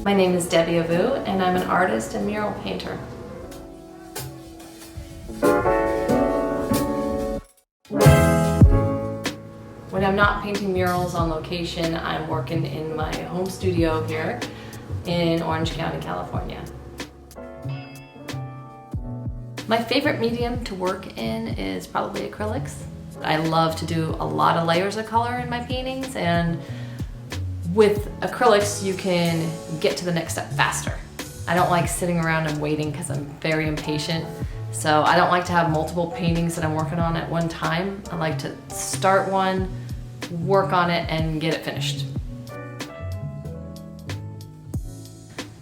My name is Debbie Avoux, and I'm an artist and mural painter. When I'm not painting murals on location, I'm working in my home studio here in Orange County, California. My favorite medium to work in is probably acrylics. I love to do a lot of layers of color in my paintings, and with acrylics you can get to the next step faster. I don't like sitting around and waiting because I'm very impatient. So I don't like to have multiple paintings that I'm working on at one time. I like to start one, work on it, and get it finished.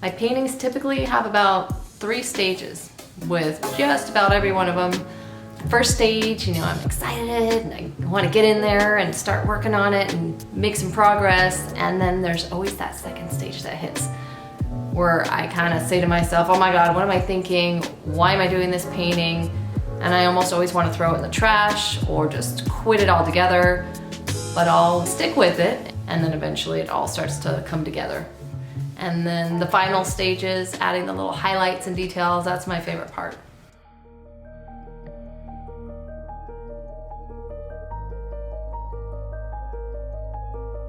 My paintings typically have about 3 stages, with just about every one of them. The first stage, I'm excited and I want to get in there and start working on it and make some progress. And then there's always that second stage that hits, where I kind of say to myself, oh my God, what am I thinking? Why am I doing this painting? And I almost always want to throw it in the trash or just quit it altogether, but I'll stick with it. And then eventually it all starts to come together. And then the final stages, adding the little highlights and details, that's my favorite part.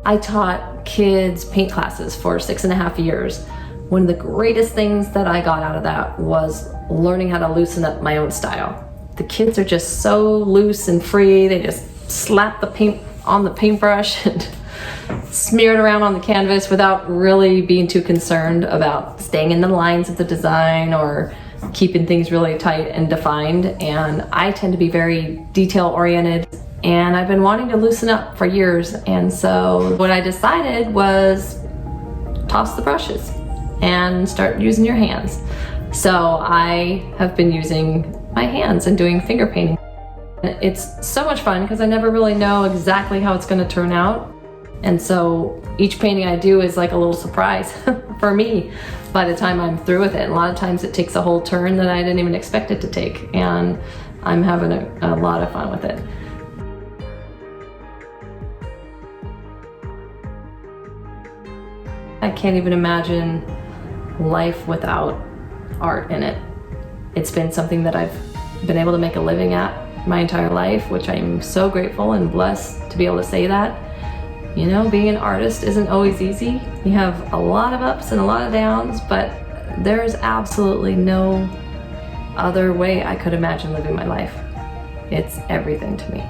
I taught kids paint classes for 6.5 years. One of the greatest things that I got out of that was learning how to loosen up my own style. The kids are just so loose and free. They just slap the paint on the paintbrush and smear it around on the canvas without really being too concerned about staying in the lines of the design or keeping things really tight and defined. And I tend to be very detail oriented, and I've been wanting to loosen up for years. And so what I decided was toss the brushes and start using your hands. So I have been using my hands and doing finger painting. It's so much fun because I never really know exactly how it's going to turn out. And so each painting I do is like a little surprise for me by the time I'm through with it. And a lot of times it takes a whole turn that I didn't even expect it to take. And I'm having a lot of fun with it. I can't even imagine life without art in it. It's been something that I've been able to make a living at my entire life, which I'm so grateful and blessed to be able to say that. Being an artist isn't always easy. You have a lot of ups and a lot of downs, but there's absolutely no other way I could imagine living my life. It's everything to me.